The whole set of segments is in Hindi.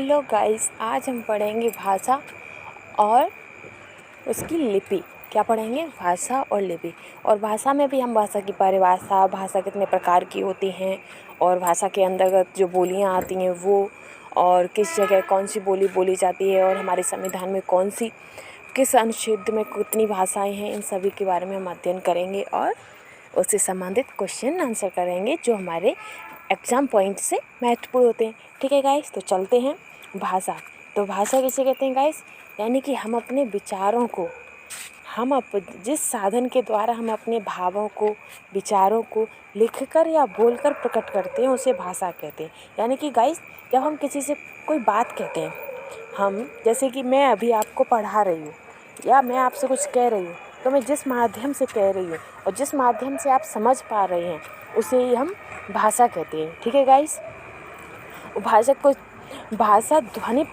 हेलो गाइस, आज हम पढ़ेंगे भाषा और उसकी लिपि। क्या पढ़ेंगे? भाषा और लिपि। और भाषा में भी हम भाषा की परिभाषा, भाषा कितने प्रकार की होती हैं और भाषा के अंतर्गत जो बोलियां आती हैं वो, और किस जगह कौन सी बोली बोली जाती है और हमारे संविधान में किस अनुच्छेद में कितनी भाषाएं हैं, इन सभी के बारे में हम अध्ययन करेंगे और उससे संबंधित क्वेश्चन आंसर करेंगे जो हमारे एग्ज़ाम पॉइंट से महत्वपूर्ण होते हैं। ठीक है गाइस, तो चलते हैं। भाषा, तो भाषा किसे कहते हैं गाइस? यानी कि हम अपने विचारों को, जिस साधन के द्वारा हम अपने भावों को, विचारों को लिखकर या बोलकर प्रकट करते हैं उसे भाषा कहते हैं। यानी कि गाइस, जब हम किसी से कोई बात कहते हैं, हम जैसे कि मैं अभी आपको पढ़ा रही हूँ या मैं आपसे कुछ कह रही हूँ, तो मैं जिस माध्यम से कह रही हूँ और जिस माध्यम से आप समझ पा रहे हैं उसे ही हम भाषा कहते हैं। ठीक है गाइस, भाषा ध्वनि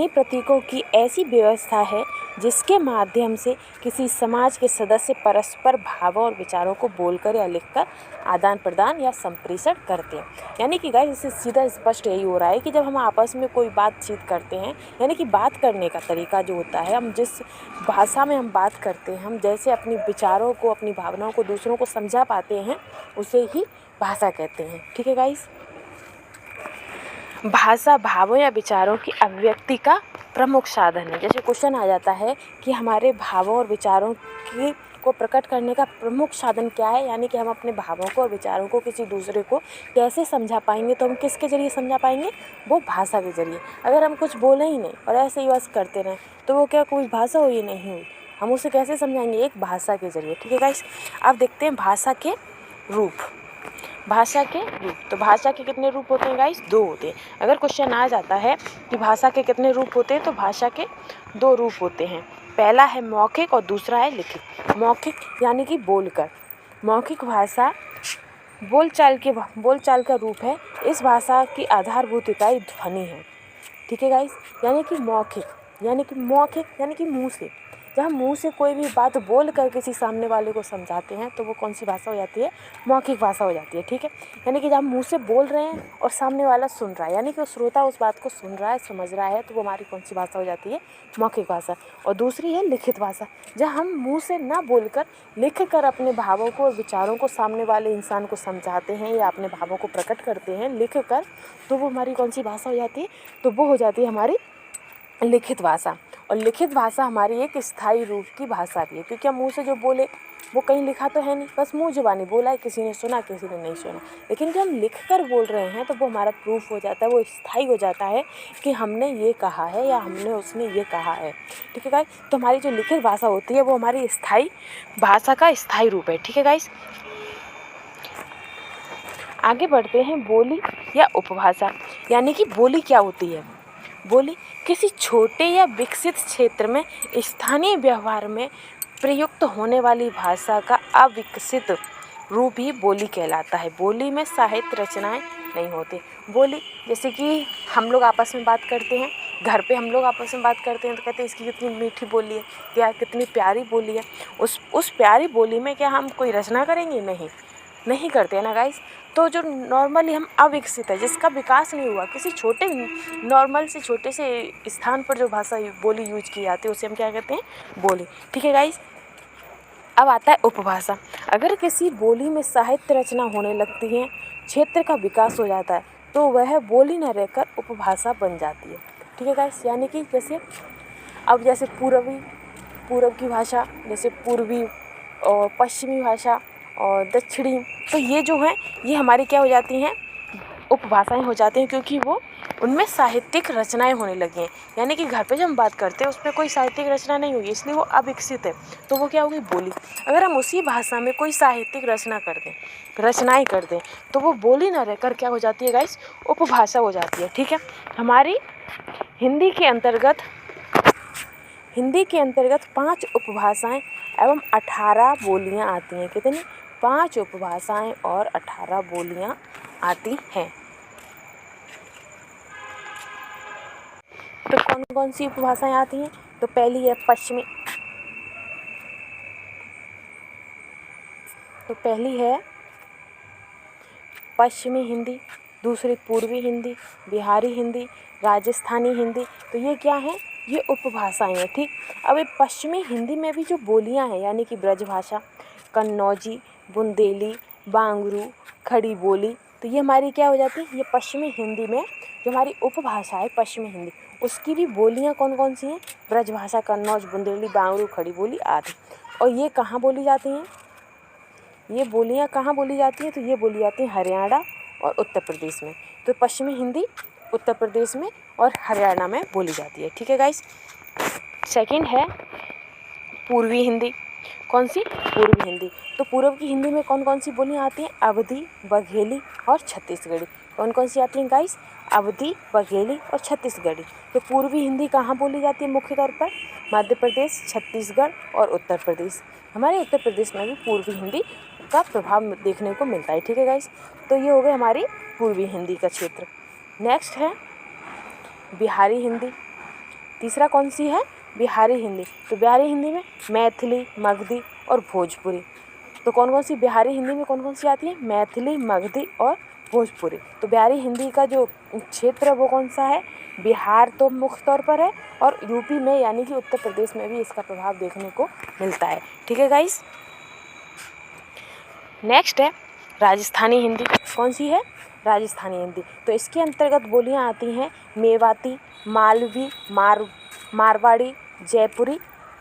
प्रतीकों की ऐसी व्यवस्था है जिसके माध्यम से किसी समाज के सदस्य परस्पर भावों और विचारों को बोलकर या लिखकर आदान प्रदान या संप्रेषण करते हैं। यानी कि गाइस, इससे सीधा स्पष्ट यही हो रहा है कि जब हम आपस में कोई बातचीत करते हैं, यानी कि बात करने का तरीका जो होता है, हम जिस भाषा में हम बात करते हैं, हम जैसे अपने विचारों को, अपनी भावनाओं को दूसरों को समझा पाते हैं, उसे ही भाषा कहते हैं। ठीक है गाइस, भाषा भावों या विचारों की अभिव्यक्ति का प्रमुख साधन है। जैसे क्वेश्चन आ जाता है कि हमारे भावों और विचारों को प्रकट करने का प्रमुख साधन क्या है, यानी कि हम अपने भावों को और विचारों को किसी दूसरे को कैसे समझा पाएंगे, तो हम किसके जरिए समझा पाएंगे? वो भाषा के जरिए। अगर हम कुछ बोले ही नहीं और ऐसे ही बस करते रहें तो वो क्या कोई भाषा हुई? नहीं हुई। हम उसे कैसे समझाएंगे? एक भाषा के जरिए। ठीक है गाइस, अब देखते हैं भाषा के रूप। तो भाषा के कितने रूप होते हैं गाइस? 2 होते हैं। अगर क्वेश्चन आ जाता है कि भाषा के कितने रूप होते हैं, तो भाषा के 2 रूप होते हैं। पहला है मौखिक और दूसरा है लिखित। मौखिक यानी कि बोलकर। मौखिक भाषा बोलचाल का रूप है। इस भाषा की आधारभूत इकाई ध्वनि है। ठीक है गाइस, यानी कि मौखिक यानी कि मुँह से, जब हम मुँह से कोई भी बात बोल कर किसी सामने वाले को समझाते हैं तो वो कौन सी भाषा हो जाती है? मौखिक भाषा हो जाती है। ठीक है, यानी कि जब हम मुँह से बोल रहे हैं और सामने वाला सुन रहा है, यानी कि वो श्रोता उस बात को सुन रहा है, समझ रहा है, तो वो हमारी कौन सी भाषा हो जाती है? मौखिक भाषा। और दूसरी है लिखित भाषा, जब हम मुँह से ना बोलकर लिख कर अपने भावों को और विचारों को सामने वाले इंसान को समझाते हैं या अपने भावों को प्रकट करते हैं लिख कर, तो वो हमारी कौन सी भाषा हो जाती है? तो वो हो जाती है हमारी लिखित भाषा। और लिखित भाषा हमारी एक स्थायी रूप की भाषा भी है, क्योंकि हम मुँह से जो बोले वो कहीं लिखा तो है नहीं, बस मुँह जुबानी बोला है, किसी ने सुना किसी ने नहीं सुना। लेकिन जब हम लिख कर बोल रहे हैं तो वो हमारा प्रूफ हो जाता है, वो स्थायी हो जाता है कि हमने ये कहा है या उसने ये कहा है। ठीक है गाइस, तो हमारी जो लिखित भाषा होती है वो हमारी स्थायी भाषा का स्थायी रूप है। ठीक है गाइस, आगे बढ़ते हैं। बोली या उपभाषा, यानी कि बोली क्या होती है? बोली किसी छोटे या विकसित क्षेत्र में स्थानीय व्यवहार में प्रयुक्त होने वाली भाषा का अविकसित रूप ही बोली कहलाता है। बोली में साहित्य रचनाएं नहीं होती। बोली जैसे कि हम लोग आपस में बात करते हैं, घर पे हम लोग आपस में बात करते हैं तो कहते हैं इसकी कितनी मीठी बोली है, क्या कितनी प्यारी बोली है। उस प्यारी बोली में क्या हम कोई रचना करेंगे? नहीं करते हैं ना गाइस। तो जो नॉर्मली हम अविकसित है, जिसका विकास नहीं हुआ, किसी छोटे से स्थान पर जो भाषा बोली यूज की जाती है उसे हम क्या कहते हैं? बोली। ठीक है गाइस, अब आता है उपभाषा। अगर किसी बोली में साहित्य रचना होने लगती है, क्षेत्र का विकास हो जाता है, तो वह बोली न रहकर उपभाषा बन जाती है। ठीक है गाइस, यानी कि जैसे पूर्व की भाषा, जैसे पूर्वी और पश्चिमी भाषा और दक्षिणी, तो ये जो हैं ये हमारी क्या हो जाती हैं? उपभाषाएं हो जाती हैं, क्योंकि वो उनमें साहित्यिक रचनाएं होने लगी हैं। यानी कि घर पे जब हम बात करते हैं उस पर कोई साहित्यिक रचना नहीं हुई, इसलिए वो अविकसित है, तो वो क्या होगी? बोली। अगर हम उसी भाषा में कोई साहित्यिक रचनाएं कर दें तो वो बोली ना रहकर क्या हो जाती है गाइस? उपभाषा हो जाती है। ठीक है, हमारी हिंदी के अंतर्गत 5 उपभाषाएं एवं 18 बोलियां आती हैं। कितनी? 5 उपभाषाएं और 18 बोलियां आती हैं। तो कौन कौन सी उपभाषाएं आती हैं? तो पहली है पश्चिमी हिंदी, दूसरी पूर्वी हिंदी, बिहारी हिंदी, राजस्थानी हिंदी। तो ये क्या हैं, ये उपभाषाएं हैं। ठीक, अब ये पश्चिमी हिंदी में भी जो बोलियां हैं यानी कि ब्रजभाषा, कन्नौजी, बुंदेली, बांगरू, खड़ी बोली, तो ये हमारी क्या हो जाती है, ये पश्चिमी हिंदी में जो हमारी उपभाषा है पश्चिमी हिंदी, उसकी भी बोलियां कौन कौन सी हैं, ब्रजभाषा, कन्नौज, बुंदेली, बांगरू, खड़ी बोली आदि। और ये कहाँ बोली जाती हैं, ये बोलियां कहाँ बोली जाती हैं, तो ये बोली जाती हैं हरियाणा और उत्तर प्रदेश में। तो पश्चिमी हिंदी उत्तर प्रदेश में और हरियाणा में बोली जाती है। ठीक है गाइस। सेकंड है पूर्वी हिंदी। कौन सी, पूर्वी हिंदी। तो पूर्व की हिंदी में कौन कौन सी बोलियां आती हैं, अवधी, बघेली और छत्तीसगढ़ी। कौन कौन सी आती हैं गाइस, अवधी, बघेली और छत्तीसगढ़ी। तो पूर्वी हिंदी कहाँ बोली जाती है मुख्य तौर पर, मध्य प्रदेश, छत्तीसगढ़ और उत्तर प्रदेश। हमारे उत्तर प्रदेश में भी पूर्वी हिंदी का प्रभाव देखने को मिलता है। ठीक है गाइस। तो ये हो गए हमारी पूर्वी हिंदी का क्षेत्र। नेक्स्ट है बिहारी हिंदी। तीसरा कौन सी है, बिहारी हिंदी। तो बिहारी हिंदी में मैथिली, मगधी और भोजपुरी। तो कौन कौन सी बिहारी हिंदी में कौन कौन सी आती है, मैथिली, मगधी और भोजपुरी। तो बिहारी हिंदी का जो क्षेत्र है वो कौन सा है, बिहार तो मुख्य तौर पर है, और यूपी में यानी कि उत्तर प्रदेश में भी इसका प्रभाव देखने को मिलता है। ठीक है गाइस। नेक्स्ट है राजस्थानी हिंदी। कौन सी है, राजस्थानी हिंदी। तो इसके अंतर्गत बोलियां आती हैं मेवाती, मालवी, मारवाड़ी, जयपुरी।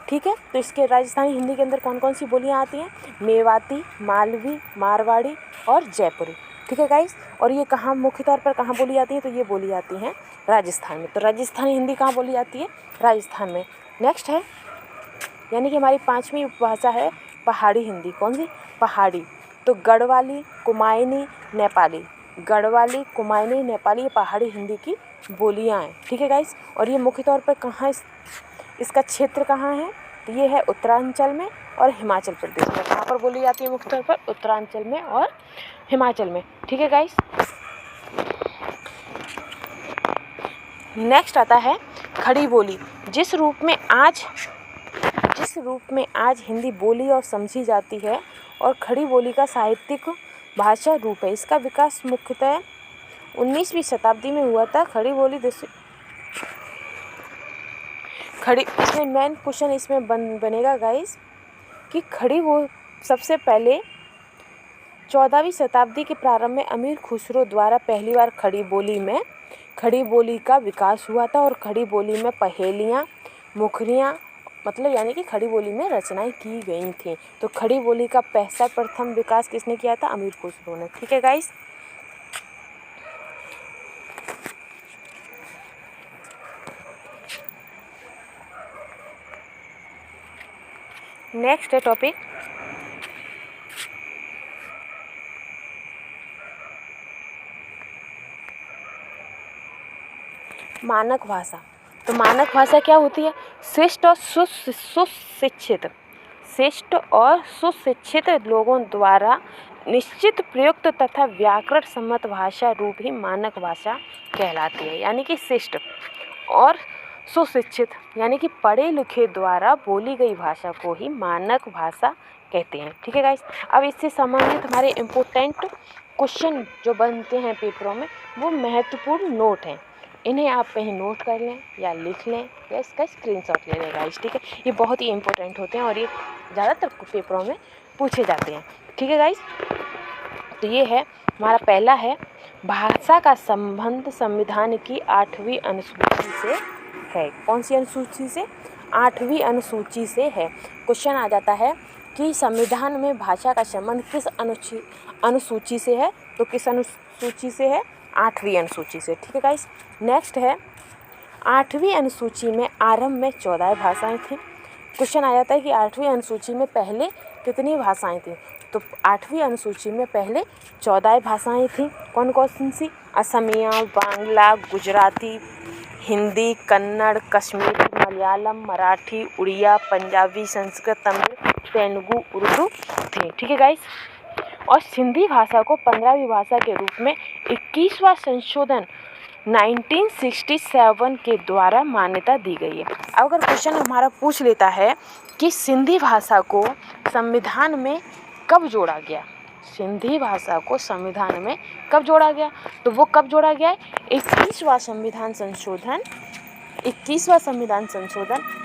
ठीक है। तो इसके राजस्थानी हिंदी के अंदर कौन कौन सी बोलियां आती हैं, मेवाती, मालवी, मारवाड़ी और जयपुरी। ठीक है गाइस। और ये कहाँ मुख्य तौर पर कहाँ बोली जाती है, तो ये बोली जाती हैं राजस्थान में। तो राजस्थानी हिंदी कहाँ बोली जाती है, राजस्थान में। नेक्स्ट है यानी कि हमारी पांचवी उपभाषा है पहाड़ी हिंदी। कौन सी, पहाड़ी। तो गढ़वाली, कुमायूनी, नेपाली। गढ़वाली, कुमायूनी, नेपाली ये पहाड़ी हिंदी की बोलियां हैं। ठीक है गाइस। और ये मुख्य तौर पर कहाँ, इसका क्षेत्र कहाँ है, तो ये है उत्तरांचल में और हिमाचल प्रदेश में। कहाँ पर बोली जाती है मुख्य तौर पर, उत्तरांचल में और हिमाचल में। ठीक है गाइस। नेक्स्ट आता है खड़ी बोली। जिस रूप में आज हिंदी बोली और समझी जाती है और खड़ी बोली का साहित्यिक भाषा रूप है। इसका विकास मुख्यतः 19वीं शताब्दी में हुआ था। खड़ी बोली इसमें मेन क्वेश्चन इसमें बनेगा गाइस कि सबसे पहले 14वीं शताब्दी के प्रारंभ में अमीर खुसरो द्वारा पहली बार खड़ी बोली का विकास हुआ था। और खड़ी बोली में पहेलियाँ, मुखरियाँ मतलब यानी कि खड़ी बोली में रचनाएं की गई थी। तो खड़ी बोली का प्रथम विकास किसने किया था, अमीर खुसरो ने। ठीक है गाइस। नेक्स्ट है टॉपिक मानक भाषा। तो मानक भाषा क्या होती है, श्रेष्ठ और सुशिक्षित लोगों द्वारा निश्चित प्रयुक्त तथा व्याकरण सम्मत भाषा रूप ही मानक भाषा कहलाती है। यानी कि श्रेष्ठ और सुशिक्षित यानी कि पढ़े लिखे द्वारा बोली गई भाषा को ही मानक भाषा कहते हैं। ठीक है गाइस। अब इससे संबंधित हमारे इम्पोर्टेंट क्वेश्चन जो बनते हैं पेपरों में वो महत्वपूर्ण नोट हैं। इन्हें आप कहीं नोट कर लें या लिख लें या इसका स्क्रीनशॉट ले लें गाइस। ठीक है। ये बहुत ही इम्पोर्टेंट होते हैं और ये ज़्यादातर पेपरों में पूछे जाते हैं। ठीक है गाइस। तो ये है हमारा पहला है भाषा का संबंध संविधान की 8वीं अनुसूची से है। कौन सी अनुसूची से, 8वीं अनुसूची से है। क्वेश्चन आ जाता है कि संविधान में भाषा का संबंध किस अनुसूची से है, तो किस अनुसूची से है, 8वीं अनुसूची से। ठीक है गाइस। नेक्स्ट है 8वीं अनुसूची में आरंभ में 14 भाषाएं थी। क्वेश्चन आ जाता है कि 8वीं अनुसूची में पहले कितनी भाषाएं थी, तो 8वीं अनुसूची में पहले 14 भाषाएं थी। कौन कौन सी, असमिया, बांग्ला, गुजराती, हिंदी, कन्नड़, कश्मीरी, मलयालम, मराठी, उड़िया, पंजाबी, संस्कृत, तमिल, तेलुगु, उर्दू थे। ठीक है गाइस। और सिंधी भाषा को 15वीं भाषा के रूप में 21वां संशोधन 1967 के द्वारा मान्यता दी गई है। अगर क्वेश्चन हमारा पूछ लेता है कि सिंधी भाषा को संविधान में कब जोड़ा गया, सिंधी भाषा को संविधान में कब जोड़ा गया? तो वो कब जोड़ा गया है? 21वां संविधान संशोधन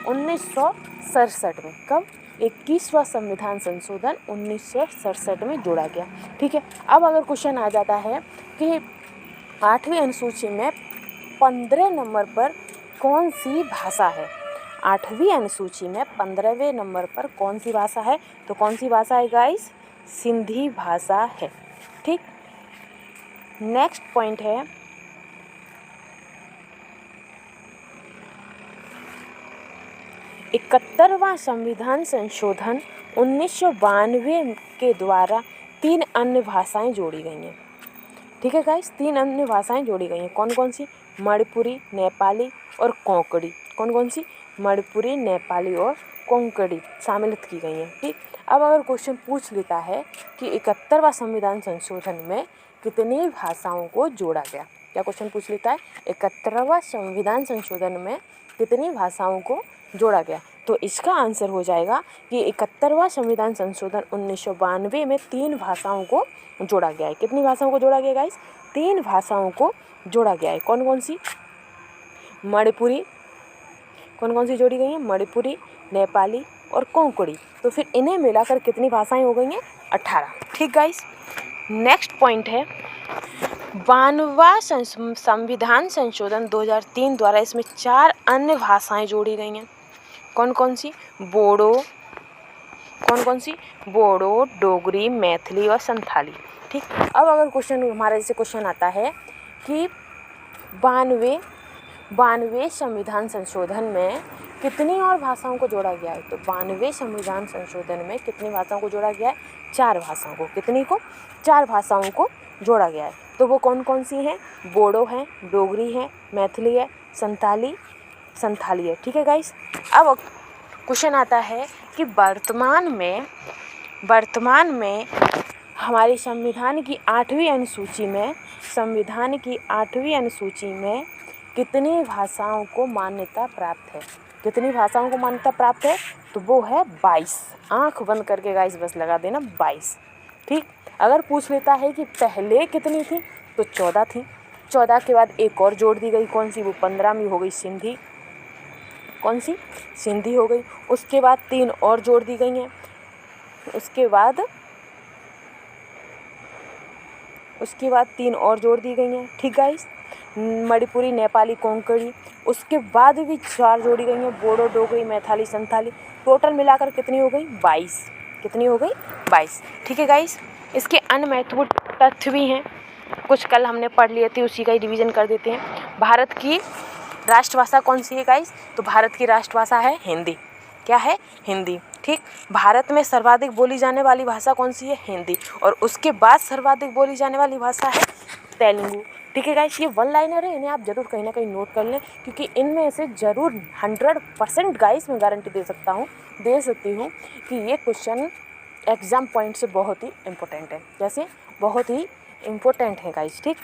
1967 में। कब? 21वां संविधान संशोधन 1967 में जोड़ा गया। ठीक है। अब अगर क्वेश्चन आ जाता है कि 8वीं अनुसूची में 15 नंबर पर कौन सी भाषा है? 8वीं अनुसूची में 15वें नंबर पर कौन सी भाषा है? तो कौन सी भाषा है गाइस? सिंधी भाषा है। ठीक। नेक्स्ट पॉइंट है 71वां संविधान संशोधन 1992 के द्वारा 3 अन्य भाषाएं जोड़ी गई हैं। ठीक है गाइस, 3 अन्य भाषाएं जोड़ी गई हैं। कौन कौन सी? मणिपुरी, नेपाली और कोंकणी। कौन कौन सी? मणिपुरी, नेपाली और कोंकणी शामिल की गई हैं। ठीक। अब अगर क्वेश्चन पूछ लेता है कि 71वां संविधान संशोधन में कितनी भाषाओं को जोड़ा गया? क्या क्वेश्चन पूछ लेता है? 71वां संविधान संशोधन में कितनी भाषाओं को जोड़ा गया? तो इसका आंसर हो जाएगा कि 71वां संविधान संशोधन 1992 में 3 भाषाओं को जोड़ा गया है। कितनी भाषाओं को जोड़ा गया गाइस? 3 भाषाओं को जोड़ा गया है। कौन कौन सी? मणिपुरी। कौन कौन सी जोड़ी गई हैं? मणिपुरी, नेपाली और कोंकणी। तो फिर इन्हें मिलाकर कितनी भाषाएं हो गई हैं? 18। ठीक गाइस। नेक्स्ट पॉइंट है 92वां संविधान संशोधन 2003 द्वारा इसमें 4 अन्य भाषाएं जोड़ी गई हैं। कौन कौन सी? बोडो। कौन कौन सी? बोडो, डोगरी, मैथिली और संथाली। ठीक। अब अगर क्वेश्चन हमारा जैसे क्वेश्चन आता है कि 92वें संविधान संशोधन में कितनी और भाषाओं को जोड़ा गया है? तो 92वें संविधान संशोधन में कितनी भाषाओं को जोड़ा गया है? 4 भाषाओं को। कितनी को? 4 भाषाओं को जोड़ा गया है। तो वो कौन कौन सी हैं? बोडो है, डोगरी है, मैथिली है, संथाली है। ठीक है गाइस। अब क्वेश्चन आता है कि वर्तमान में हमारे संविधान की 8वीं अनुसूची में कितनी भाषाओं को मान्यता प्राप्त है? कितनी भाषाओं को मान्यता प्राप्त है? तो वो है 22। आंख बंद करके गाइस बस लगा देना 22। ठीक। अगर पूछ लेता है कि पहले कितनी थी? तो 14 थी। 14 के बाद एक और जोड़ दी गई। कौन सी? वो 15वीं हो गई सिंधी। कौन सी? सिंधी हो गई। उसके बाद 3 और जोड़ दी गई हैं। उसके बाद 3 और जोड़ दी गई हैं। ठीक गाइस। मणिपुरी, नेपाली, कोंकणी। उसके बाद भी 4 जोड़ी गई हैं। बोडो, डोगरी, मैथिली, संथाली। टोटल मिलाकर कितनी हो गई? 22। कितनी हो गई? 22। ठीक है गाइस। इसके अन्य महत्वपूर्ण तथ्य भी हैं, कुछ कल हमने पढ़ लिए थे, उसी का ही रिवीजन कर देते हैं। भारत की राष्ट्रभाषा कौन सी है गाइस? तो भारत की राष्ट्रभाषा है हिंदी। क्या है? हिंदी। ठीक। भारत में सर्वाधिक बोली जाने वाली भाषा कौन सी है? हिंदी। और उसके बाद सर्वाधिक बोली जाने वाली भाषा है तेलुगु। ठीक है गाइस। ये 1 लाइनर है, इन्हें आप जरूर कहीं ना कहीं नोट कर लें, क्योंकि इनमें से जरूर 100% गाइस मैं गारंटी दे सकती हूँ कि ये क्वेश्चन एग्जाम पॉइंट से बहुत ही इम्पोर्टेंट है। जैसे बहुत ही इम्पोर्टेंट है गाइस। ठीक।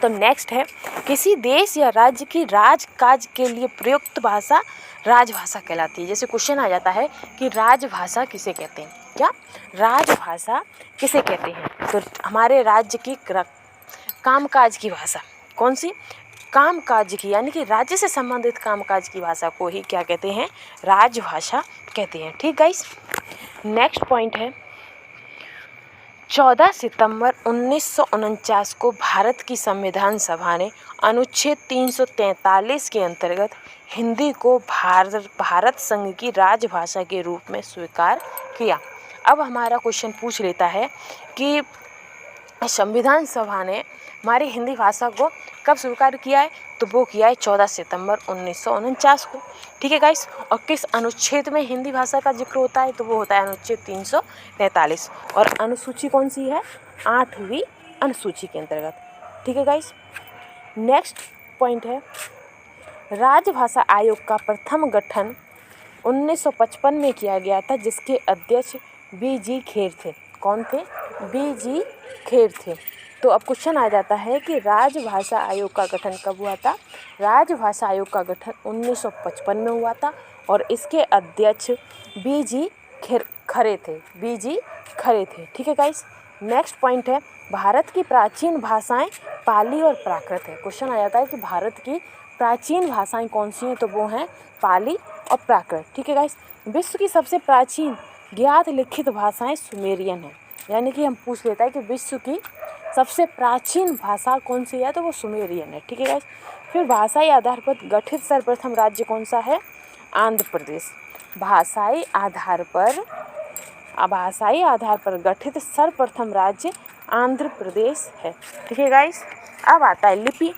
तो नेक्स्ट है किसी देश या राज्य की राजकाज के लिए प्रयुक्त भाषा राजभाषा कहलाती है। जैसे क्वेश्चन आ जाता है कि राजभाषा किसे कहते हैं? क्या राजभाषा किसे कहते हैं? तो हमारे राज्य की कामकाज की भाषा कौन सी? कामकाज की, यानी कि राज्य से संबंधित कामकाज की भाषा को ही क्या कहते हैं? राजभाषा कहते हैं। ठीक गाइस। नेक्स्ट पॉइंट है 14 सितंबर 1949 को भारत की संविधान सभा ने अनुच्छेद 343 के अंतर्गत हिंदी को भारत संघ की राजभाषा के रूप में स्वीकार किया। अब हमारा क्वेश्चन पूछ लेता है कि संविधान सभा ने हमारी हिंदी भाषा को कब स्वीकार किया है? तो वो किया है 14 सितंबर 1949 को। ठीक है गाइस। और किस अनुच्छेद में हिंदी भाषा का जिक्र होता है? तो वो होता है अनुच्छेद 343। और अनुसूची कौन सी है? 8वीं अनुसूची के अंतर्गत। ठीक है गाइस। नेक्स्ट पॉइंट है राजभाषा आयोग का प्रथम गठन 1955 में किया गया था, जिसके अध्यक्ष BG खेर थे। कौन थे? BG खेर थे। तो अब क्वेश्चन आ जाता है कि राजभाषा आयोग का गठन कब हुआ था? राजभाषा आयोग का गठन 1955 में हुआ था और इसके अध्यक्ष BG खरे थे। BG खरे थे। ठीक है गाइस। नेक्स्ट पॉइंट है भारत की प्राचीन भाषाएं पाली और प्राकृत है। क्वेश्चन आ जाता है कि भारत की प्राचीन भाषाएं कौन सी हैं, तो वो हैं पाली और प्राकृत। ठीक है गाइस। विश्व की सबसे प्राचीन ज्ञात लिखित भाषाएं सुमेरियन है, यानी कि हम पूछ लेता है कि विश्व की सबसे प्राचीन भाषा कौन सी है, तो वो सुमेरियन है। ठीक है गाइस। फिर भाषाई आधार पर गठित सर्वप्रथम राज्य कौन सा है, आंध्र प्रदेश। भाषाई आधार पर गठित सर्वप्रथम राज्य आंध्र प्रदेश है। ठीक है गाइस। अब आता है लिपि।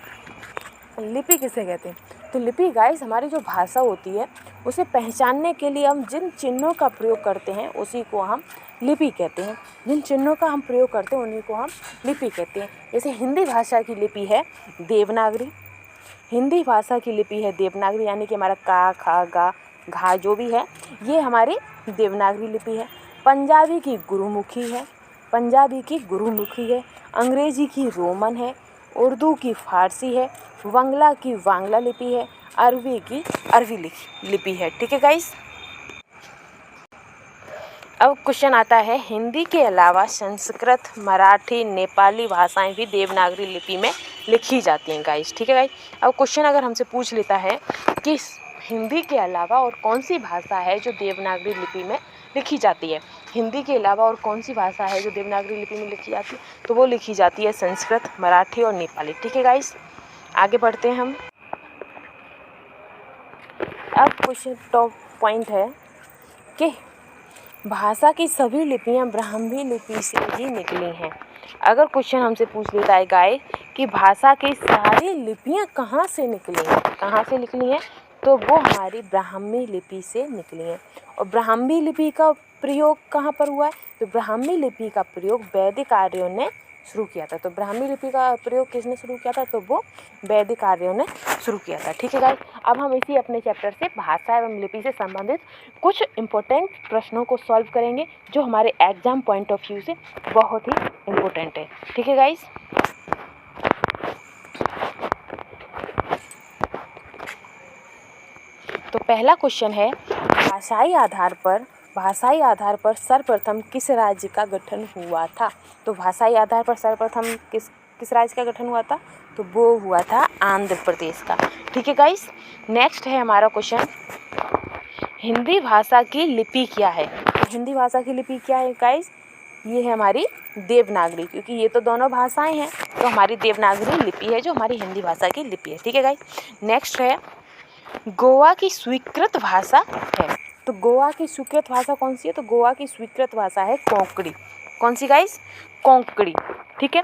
लिपि किसे कहते हैं, तो लिपि गाइस हमारी जो भाषा होती है उसे पहचानने के लिए हम जिन चिन्हों का प्रयोग करते हैं उसी को हम लिपि कहते हैं। जिन चिन्हों का हम प्रयोग करते हैं उन्हीं को हम लिपि कहते हैं। जैसे हिंदी भाषा की लिपि है देवनागरी। हिंदी भाषा की लिपि है देवनागरी, यानी कि हमारा का, खा, गा, घा जो भी है ये हमारी देवनागरी लिपि है। पंजाबी की गुरुमुखी है। अंग्रेजी की रोमन है। उर्दू की फारसी है। बांग्ला की बांग्ला लिपि है। अरबी की अरबी लिपि है। ठीक है गाइस। अब क्वेश्चन आता है हिंदी के अलावा संस्कृत, मराठी, नेपाली भाषाएं भी देवनागरी लिपि में लिखी जाती हैं गाइस। ठीक है गाइस। अब क्वेश्चन अगर हमसे पूछ लेता है कि हिंदी के अलावा और कौन सी भाषा है जो देवनागरी लिपि में लिखी जाती है, हिंदी के अलावा और कौन सी भाषा है जो देवनागरी लिपि में लिखी जाती है, तो वो लिखी जाती है संस्कृत, मराठी और नेपाली। ठीक है गाइस। आगे बढ़ते हैं हम। अब क्वेश्चन टॉप पॉइंट है कि भाषा की सभी लिपियां ब्राह्मी लिपि से ही निकली हैं। अगर क्वेश्चन हमसे पूछ लेता है गाइस कि भाषा की सारी लिपियां कहाँ से निकली हैं, तो वो हमारी ब्राह्मी लिपि से निकली हैं। और ब्राह्मी लिपि का प्रयोग कहाँ पर हुआ है, तो ब्राह्मी लिपि का प्रयोग वैदिक आर्यों ने शुरू किया था। तो ब्राह्मी लिपि का प्रयोग किसने शुरू किया था, तो वो वैदिक आर्यों ने शुरू किया था। ठीक है गाइस। अब हम इसी अपने चैप्टर से भाषा एवं लिपि से संबंधित कुछ इम्पोर्टेंट प्रश्नों को सॉल्व करेंगे जो हमारे एग्जाम पॉइंट ऑफ व्यू से बहुत ही इम्पोर्टेंट है। ठीक है गाइस। तो पहला क्वेश्चन है भाषाई आधार पर सर्वप्रथम किस राज्य का गठन हुआ था। तो भाषाई आधार पर सर्वप्रथम किस राज्य का गठन हुआ था, तो वो हुआ था आंध्र प्रदेश का। ठीक है गाइस। नेक्स्ट है हमारा क्वेश्चन हिंदी भाषा की लिपि क्या है। हिंदी भाषा की लिपि क्या है गाइस, ये है हमारी देवनागरी, क्योंकि ये तो दोनों भाषाएं हैं, तो हमारी देवनागरी लिपि है जो हमारी हिंदी भाषा की लिपि है। ठीक है गाइस। नेक्स्ट है गोवा की स्वीकृत भाषा है। तो गोवा की स्वीकृत भाषा कौन सी है, तो गोवा की स्वीकृत भाषा है कोंकणी। कौन सी गाइस, कोंकणी। ठीक है।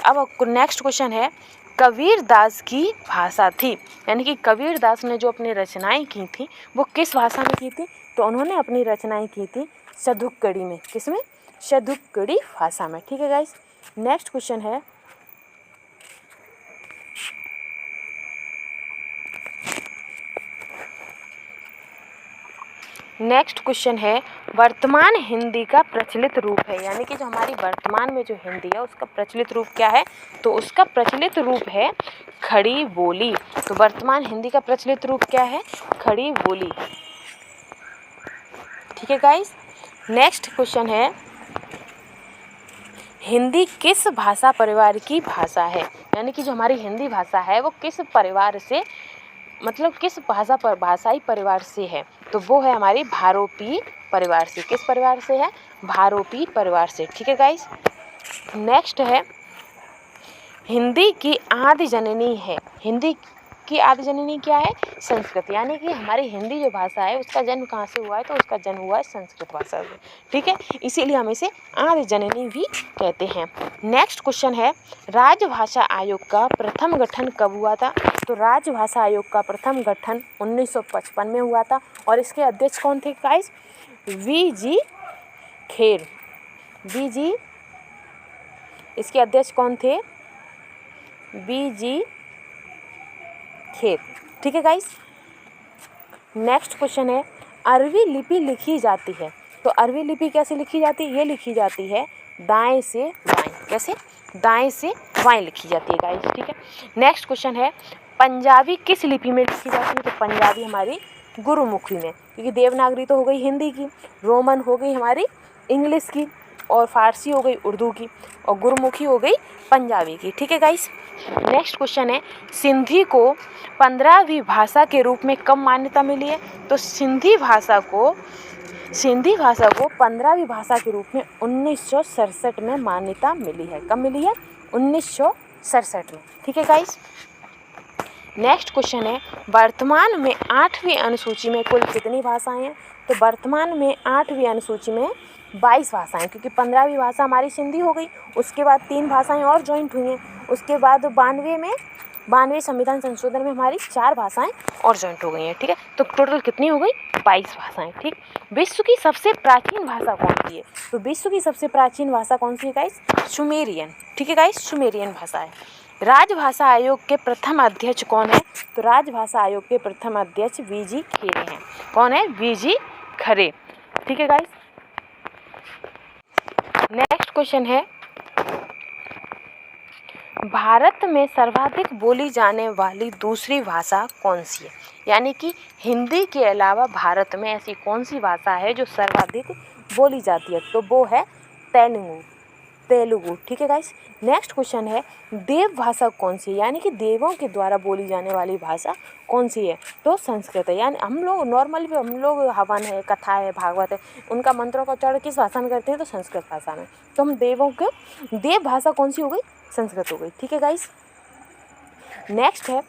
अब नेक्स्ट क्वेश्चन है कबीरदास की भाषा थी, यानी कि कबीरदास ने जो अपनी रचनाएं की थी वो किस भाषा में की थी, तो उन्होंने अपनी रचनाएं की थी शतुक्कड़ी में। किसमें, शतुक्कड़ी भाषा में। ठीक है गाइस। नेक्स्ट क्वेश्चन है वर्तमान हिंदी का प्रचलित रूप है, यानी कि जो हमारी वर्तमान में जो हिंदी है उसका प्रचलित रूप क्या है, तो उसका प्रचलित रूप है खड़ी बोली। तो वर्तमान हिंदी का प्रचलित रूप क्या है, खड़ी बोली। ठीक है गाइस। नेक्स्ट क्वेश्चन है हिंदी किस भाषा परिवार की भाषा है, यानी कि जो हमारी हिंदी भाषा है वो किस परिवार से, मतलब किस भाषाई परिवार से है, तो वो है हमारी भारोपी परिवार से। किस परिवार से है, भारोपी परिवार से। ठीक है गाइस। नेक्स्ट है हिंदी की आदि जननी है। हिंदी की आदि जननी क्या है, संस्कृत, यानी कि हमारी हिंदी जो भाषा है उसका जन्म कहाँ से हुआ है, तो उसका जन्म हुआ है संस्कृत भाषा से। ठीक है, इसीलिए हम इसे आदि जननी भी कहते हैं। नेक्स्ट क्वेश्चन है राजभाषा आयोग का प्रथम गठन कब हुआ था। तो राजभाषा आयोग का प्रथम गठन 1955 में हुआ था और इसके अध्यक्ष कौन थे गाइस, वी.जी. खेर। इसके अध्यक्ष कौन थे, वी.जी. खेर। ठीक है गाइस। नेक्स्ट क्वेश्चन है अरबी लिपि लिखी जाती है, तो अरबी लिपि कैसे लिखी जाती है, ये लिखी जाती है दाएं से बाएं। कैसे, दाएं से बाएं लिखी जाती है गाइस। ठीक है। नेक्स्ट क्वेश्चन है पंजाबी किस लिपि में लिखी जाती है, तो पंजाबी हमारी गुरुमुखी में, क्योंकि देवनागरी तो हो गई हिंदी की, रोमन हो गई हमारी इंग्लिश की, और फारसी हो गई उर्दू की, और गुरमुखी हो गई पंजाबी की। ठीक है गाइस। नेक्स्ट क्वेश्चन है, सिंधी को 15वीं भाषा के रूप में कब मान्यता मिली है? तो सिंधी भाषा को 15वीं भाषा के रूप में 1967 में मान्यता मिली है। कब मिली है? 1967 में। ठीक है गाइस। नेक्स्ट क्वेश्चन है, वर्तमान में 8वीं अनुसूची में कुल कितनी भाषाएं हैं? तो वर्तमान में 8वीं अनुसूची में 22 भाषाएं, क्योंकि 15वीं भाषा हमारी सिंधी हो गई, उसके बाद 3 भाषाएं और ज्वाइंट हुई हैं, उसके बाद 92 संविधान संशोधन में हमारी 4 भाषाएं और ज्वाइंट हो गई हैं। ठीक है, तो टोटल कितनी हो गई? 22 भाषाएं। ठीक। विश्व की सबसे प्राचीन भाषा कौन सी है? तो विश्व की सबसे प्राचीन भाषा कौन सी है गाइस? सुमेरियन। ठीक है गाइस, सुमेरियन भाषा है। राजभाषा आयोग के प्रथम अध्यक्ष कौन है? तो राजभाषा आयोग के प्रथम अध्यक्ष वीजी खरे हैं। कौन है? वीजी खरे। ठीक है गाइस। नेक्स्ट क्वेश्चन है, भारत में सर्वाधिक बोली जाने वाली दूसरी भाषा कौन सी है? यानी कि हिंदी के अलावा भारत में ऐसी कौन सी भाषा है जो सर्वाधिक बोली जाती है? तो वो है तेलुगु। ठीक है गाइस। नेक्स्ट क्वेश्चन है, देव भाषा कौन सी है? यानी कि देवों के द्वारा बोली जाने वाली भाषा कौन सी है? तो संस्कृत है। यानी हम लोग नॉर्मली हवन है, कथा है, भागवत है, उनका मंत्रों का उच्चारण किस भाषा में करते हैं? तो संस्कृत भाषा में। तो हम देव भाषा कौन सी हो गई? संस्कृत हो गई। ठीक है गाइस। नेक्स्ट है,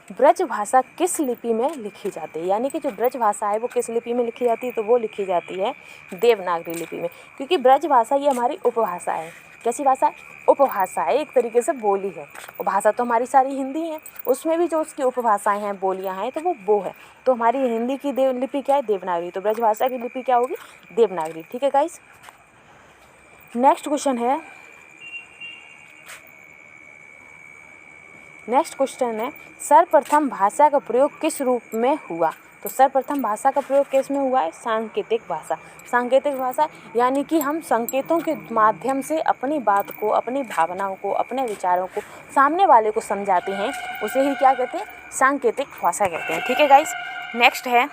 ब्रज भाषा किस लिपि में लिखी जाती है? यानी कि जो ब्रज भाषा है वो किस लिपि में लिखी जाती है? तो वो लिखी जाती है देवनागरी लिपि में, क्योंकि ब्रज भाषा ये हमारी उपभाषा है। कैसी भाषा है? उपभाषा है, एक तरीके से बोली है। भाषा तो हमारी सारी हिंदी है, उसमें भी जो उसकी उपभाषाएं हैं, बोलियां हैं, तो वो है। तो हमारी हिंदी की लिपि क्या है? देवनागरी। तो ब्रज भाषा की लिपि क्या होगी? देवनागरी। ठीक है गाइस। नेक्स्ट क्वेश्चन है, सर्वप्रथम भाषा का प्रयोग किस रूप में हुआ? तो सर्वप्रथम भाषा का प्रयोग किस में हुआ है? सांकेतिक भाषा। सांकेतिक भाषा यानी कि हम संकेतों के माध्यम से अपनी बात को, अपनी भावनाओं को, अपने विचारों को सामने वाले को समझाते हैं, उसे ही क्या कहते हैं? सांकेतिक भाषा कहते हैं। ठीक है गाइस। नेक्स्ट है,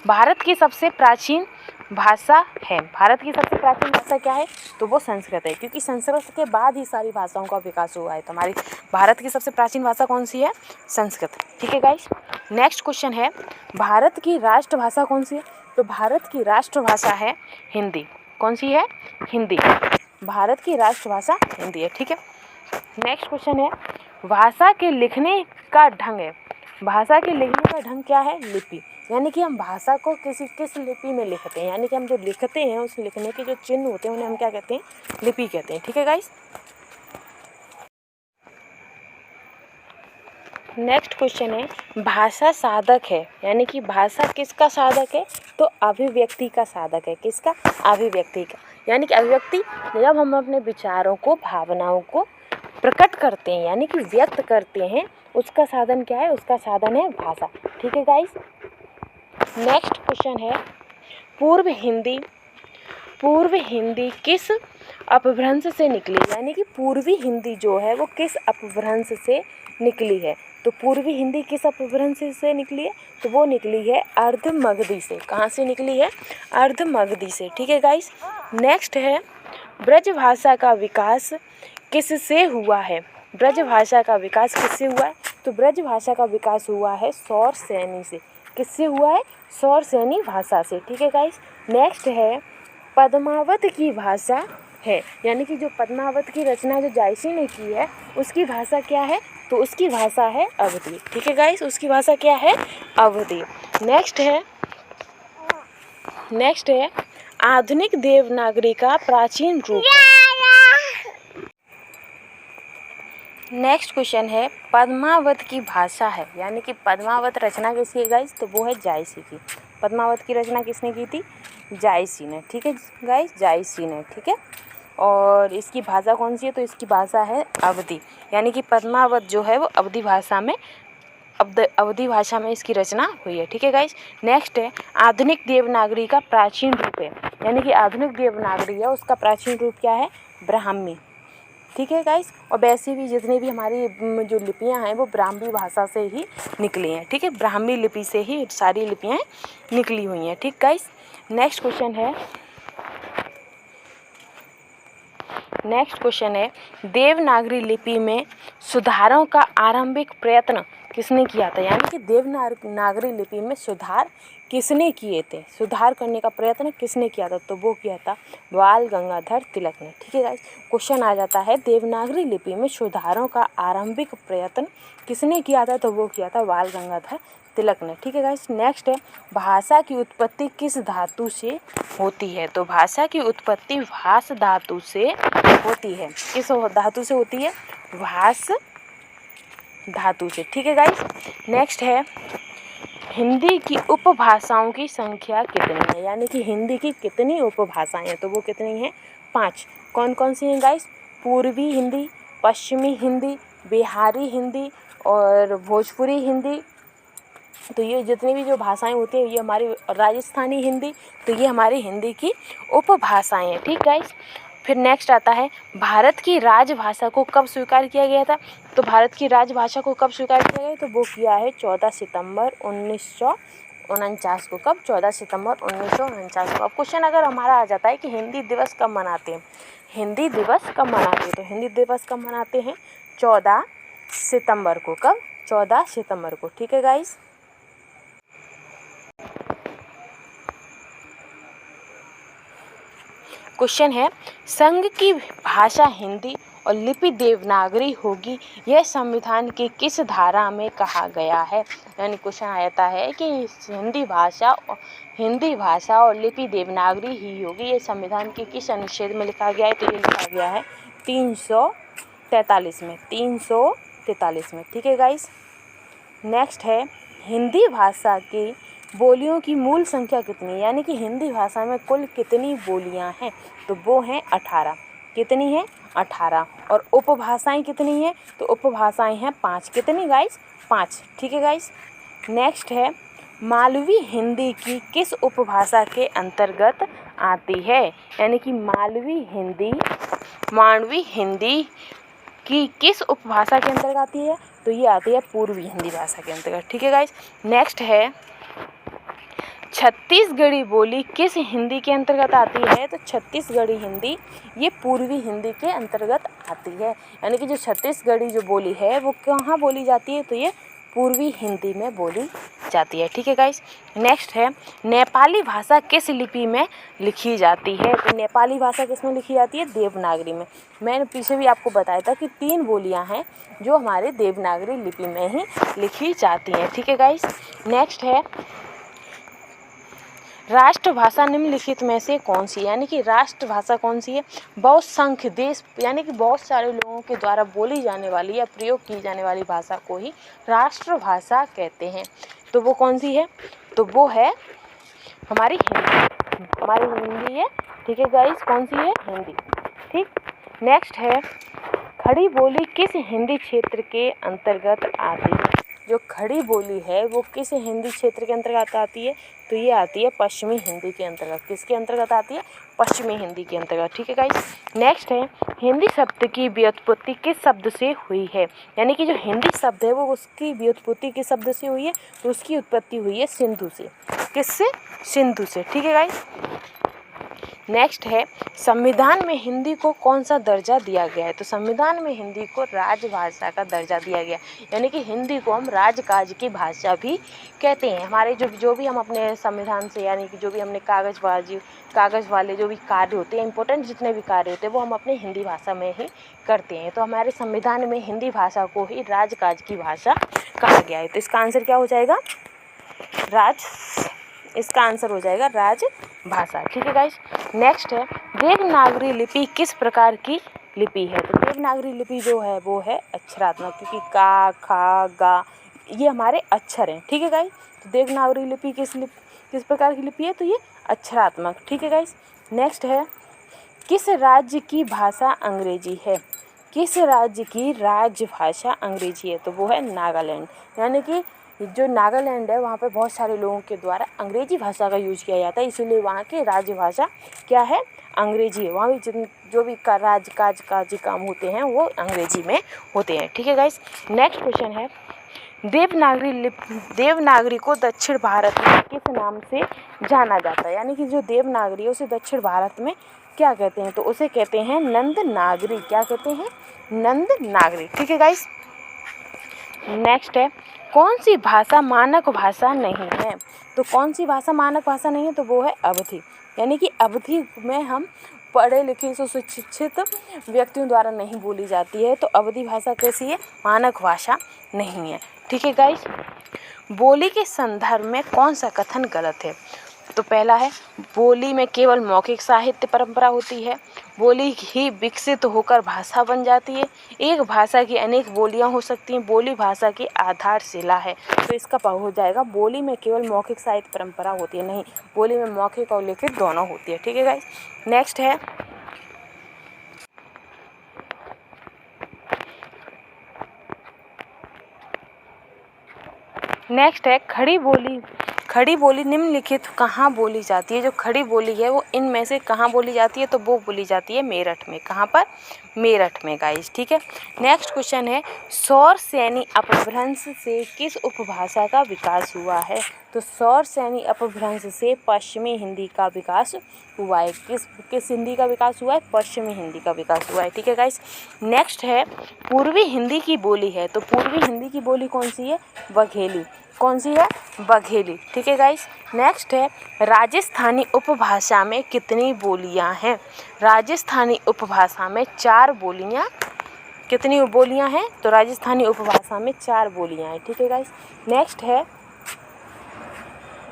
भारत की सबसे प्राचीन भाषा है। भारत की सबसे प्राचीन भाषा क्या है? तो वो संस्कृत है, क्योंकि संस्कृत के बाद ही सारी भाषाओं का विकास हुआ है। तो हमारी भारत की सबसे प्राचीन भाषा कौन सी है? संस्कृत। ठीक है गाइस। नेक्स्ट क्वेश्चन है, भारत की राष्ट्रभाषा कौन सी है? तो भारत की राष्ट्रभाषा है हिंदी। कौन सी है? हिंदी। भारत की राष्ट्रभाषा हिंदी है। ठीक है। नेक्स्ट क्वेश्चन है, भाषा के लिखने का ढंग है। भाषा के लिखने का ढंग क्या है? लिपि। यानी कि हम भाषा को किस लिपि में लिखते हैं, यानी कि हम जो लिखते हैं उस लिखने के जो चिन्ह होते हैं उन्हें हम क्या कहते हैं? लिपि कहते हैं। ठीक है गाइस। नेक्स्ट क्वेश्चन है, भाषा साधक है। यानी कि भाषा किसका साधक है? तो अभिव्यक्ति का साधक है। किसका? अभिव्यक्ति का। यानी कि अभिव्यक्ति, जब हम अपने विचारों को, भावनाओं को प्रकट करते हैं, यानी कि व्यक्त करते हैं, उसका साधन क्या है? उसका साधन है भाषा। ठीक है गाइस। नेक्स्ट क्वेश्चन है, पूर्व हिंदी किस अपभ्रंश से निकली? यानी कि पूर्वी हिंदी जो है वो किस अपभ्रंश से निकली है? तो पूर्वी हिंदी किस अपभ्रंश से निकली है? तो वो निकली है अर्धमगधी से। कहाँ से निकली है? अर्धमगधी से। ठीक है गाइस। नेक्स्ट है, ब्रज भाषा का विकास किससे हुआ है? ब्रज भाषा का विकास किससे हुआ है? तो ब्रज भाषा का विकास हुआ है सौरसेनी से। किससे हुआ है? सौरसेनी भाषा से। ठीक है गाइस। नेक्स्ट है, पद्मावत की भाषा है। यानी कि जो पद्मावत की रचना जो जायसी ने की है उसकी भाषा क्या है? तो उसकी भाषा है अवधी। ठीक है गाइस, उसकी भाषा क्या है? अवधी। नेक्स्ट है आधुनिक देवनागरी का प्राचीन रूप है। नेक्स्ट क्वेश्चन है, पद्मावत की भाषा है। यानी कि पद्मावत रचना किसकी है गाइस? तो वो है जायसी की। पद्मावत की रचना किसने की थी? जायसी ने। ठीक है गाइस, जायसी ने। ठीक है। और इसकी भाषा कौन सी है? तो इसकी भाषा है अवधी। यानी कि पद्मावत जो है वो अवधी भाषा में इसकी रचना हुई है। ठीक है गाइस। नेक्स्ट है, आधुनिक देवनागरी का प्राचीन रूप है। यानी कि आधुनिक देवनागरी है उसका प्राचीन रूप क्या है? ब्राह्मी। ठीक है गाइस। और वैसे भी जितनी भी हमारी जो लिपियां हैं वो ब्राह्मी भाषा से ही निकली हैं। ठीक है, ब्राह्मी लिपि से ही सारी लिपियां निकली हुई हैं। ठीक गाइस। नेक्स्ट क्वेश्चन है, नेक्स्ट क्वेश्चन है, देवनागरी लिपि में सुधारों का आरंभिक प्रयत्न किसने किया था? यानी कि देवनागरी लिपि में सुधार किसने किए थे? सुधार करने का प्रयत्न किसने किया था? तो वो किया था बाल गंगाधर तिलक ने। ठीक है गाइस, क्वेश्चन आ जाता है देवनागरी लिपि में सुधारों का आरंभिक प्रयत्न किसने किया था? तो वो किया था बाल गंगाधर तिलक ने। ठीक है गाइस, नेक्स्ट है, भाषा की उत्पत्ति किस धातु से होती है? तो भाषा की उत्पत्ति भास धातु से होती है। किस धातु से होती है? भास धातु से। ठीक है गाइस, नेक्स्ट है, हिंदी की उपभाषाओं की संख्या कितनी है? यानी कि हिंदी की कितनी उपभाषाएं हैं? तो वो कितनी हैं? 5। कौन कौन सी हैं गाइस? पूर्वी हिंदी, पश्चिमी हिंदी, बिहारी हिंदी और भोजपुरी हिंदी। तो ये जितनी भी जो भाषाएं होती हैं, ये हमारी राजस्थानी हिंदी, तो ये हमारी हिंदी की उपभाषाएं हैं। ठीक गाइस, फिर नेक्स्ट आता है, भारत की राजभाषा को कब स्वीकार किया गया था? तो भारत की राजभाषा को कब स्वीकार किया गया? तो वो किया है 14 सितंबर 1949 को। कब? 14 सितंबर 1949 को। अब क्वेश्चन अगर हमारा आ जाता है कि हिंदी दिवस कब मनाते हैं? हिंदी दिवस कब मनाते हैं? तो हिंदी दिवस कब मनाते हैं? 14 सितंबर को। कब? 14 सितंबर को। ठीक है गाइस, क्वेश्चन है, संघ की भाषा हिंदी और लिपि देवनागरी होगी, यह संविधान की किस धारा में कहा गया है? यानी क्वेश्चन आता है कि हिंदी भाषा और लिपि देवनागरी ही होगी, ये संविधान के किस अनुच्छेद में लिखा गया है? तो ये लिखा गया है 343 में। 343 में। ठीक है गाइस, नेक्स्ट है, हिंदी भाषा की बोलियों की मूल संख्या कितनी है? यानी कि हिंदी भाषा में कुल कितनी बोलियां हैं? तो वो हैं 18। कितनी हैं? 18। और उपभाषाएं कितनी हैं? तो उपभाषाएं हैं 5। कितनी गाइस? 5। ठीक है गाइस, नेक्स्ट है, मालवी हिंदी की किस उपभाषा के अंतर्गत आती है? यानी कि मालवी हिंदी की किस उपभाषा के अंतर्गत आती है? तो ये आती है पूर्वी हिंदी भाषा के अंतर्गत। ठीक है गाइस, नेक्स्ट है, छत्तीसगढ़ी बोली किस हिंदी के अंतर्गत आती है? तो छत्तीसगढ़ी हिंदी ये पूर्वी हिंदी के अंतर्गत आती है। यानी कि जो छत्तीसगढ़ी जो बोली है वो कहाँ बोली जाती है? तो ये पूर्वी हिंदी में बोली जाती है। ठीक है गाइस, नेक्स्ट है, नेपाली भाषा किस लिपि में लिखी जाती है? तो नेपाली भाषा किस में लिखी जाती है? देवनागरी में। मैंने पीछे भी आपको बताया था कि 3 बोलियां हैं जो हमारे देवनागरी लिपि में ही लिखी जाती हैं। ठीक है गाइस, नेक्स्ट है, राष्ट्रभाषा निम्नलिखित में से कौन सी? यानी कि राष्ट्रभाषा कौन सी है? बहुसंख्य देश, यानी कि बहुत सारे लोगों के द्वारा बोली जाने वाली या प्रयोग की जाने वाली भाषा को ही राष्ट्रभाषा कहते हैं। तो वो कौन सी है? तो वो है हमारी हिंदी है। ठीक है गाइस, कौन सी है? हिंदी। ठीक, नेक्स्ट है, खड़ी बोली किस हिंदी क्षेत्र के अंतर्गत आती है? जो खड़ी बोली है वो किस हिंदी क्षेत्र के अंतर्गत आती है? तो ये आती है पश्चिमी हिंदी के अंतर्गत। किसके अंतर्गत आती है? पश्चिमी हिंदी के अंतर्गत। ठीक है गाइस, नेक्स्ट है, हिंदी शब्द की व्युत्पत्ति किस शब्द से हुई है? यानी कि जो हिंदी शब्द है वो उसकी व्युत्पत्ति किस शब्द से हुई है? तो उसकी उत्पत्ति हुई है सिंधु से। किससे? सिंधु से। ठीक है गाइस, नेक्स्ट है, संविधान में हिंदी को कौन सा दर्जा दिया गया है? तो संविधान में हिंदी को राजभाषा का दर्जा दिया गया, यानी कि हिंदी को हम राजकाज की भाषा भी कहते हैं। हमारे जो भी हम अपने संविधान से, यानी कि जो भी हमने कागज़ वाले जो भी कार्य होते हैं, इंपॉर्टेंट जितने भी कार्य होते हैं, वो हम अपने हिंदी भाषा में ही करते हैं। तो हमारे संविधान में हिंदी भाषा को ही राजकाज की भाषा कहा गया है। तो इसका आंसर क्या हो जाएगा? इसका आंसर हो जाएगा राजभाषा। ठीक है गाइस, नेक्स्ट है, देवनागरी लिपि किस प्रकार की लिपि है? तो देवनागरी लिपि जो है वो है अक्षरात्मक, क्योंकि का, खा, गा ये हमारे अक्षर हैं। ठीक है गाइस, तो देवनागरी लिपि किस प्रकार की लिपि है? तो ये अक्षरात्मक। ठीक है गाइस, नेक्स्ट है, किस राज्य की भाषा अंग्रेजी है? किस राज्य की राजभाषा अंग्रेजी है? तो वो है नागालैंड। यानी कि जो नागालैंड है वहाँ पे बहुत सारे लोगों के द्वारा अंग्रेजी भाषा का यूज किया जाता है, इसीलिए वहाँ की राजभाषा क्या है? अंग्रेजी है। वहाँ भी जो भी राजकाज काम होते हैं वो अंग्रेजी में होते हैं। ठीक है गाइस, नेक्स्ट क्वेश्चन है, देवनागरी को दक्षिण भारत में किस नाम से जाना जाता है, यानी कि जो देवनागरी है उसे दक्षिण भारत में क्या कहते हैं, तो उसे कहते हैं नंदनागरी। क्या कहते हैं? नंदनागरी। ठीक है गाइस। नेक्स्ट है, कौन सी भाषा मानक भाषा नहीं है, तो कौन सी भाषा मानक भाषा नहीं है, तो वो है अवधी। यानी कि अवधी में हम पढ़े लिखे सुशिक्षित व्यक्तियों द्वारा नहीं बोली जाती है, तो अवधी भाषा कैसी है? मानक भाषा नहीं है। ठीक है गाइस। बोली के संदर्भ में कौन सा कथन गलत है, तो पहला है बोली में केवल मौखिक साहित्य परंपरा होती है, बोली ही विकसित होकर भाषा बन जाती है, एक भाषा की अनेक बोलियां हो सकती हैं, बोली भाषा की आधारशिला है। तो इसका हो जाएगा बोली में केवल मौखिक साहित्य परंपरा होती है, नहीं, बोली में मौखिक और लिखित दोनों होती है। ठीक है गाइस। नेक्स्ट है, खड़ी बोली निम्नलिखित कहाँ बोली जाती है। जो खड़ी बोली है वो इनमें से कहाँ बोली जाती है, तो वो बोली जाती है मेरठ में। कहाँ पर? मेरठ में गाइस। ठीक है। नेक्स्ट क्वेश्चन है, सौर सैनी अपभ्रंश से किस उपभाषा का विकास हुआ है, तो सौर सैनी अपभ्रंश से पश्चिमी हिंदी का विकास हुआ है। किस हिंदी का विकास हुआ है? पश्चिमी हिंदी का विकास हुआ है। ठीक है गाइस। नेक्स्ट है, पूर्वी हिंदी की बोली है, तो पूर्वी हिंदी की बोली कौन सी है? बघेली। कौन सी है? बघेली। ठीक है गाइस। नेक्स्ट है, राजस्थानी उपभाषा में कितनी बोलियां हैं? राजस्थानी उपभाषा में 4 बोलियां। कितनी बोलियां हैं? तो राजस्थानी उपभाषा में 4 बोलियां हैं। ठीक है गाइस। नेक्स्ट है,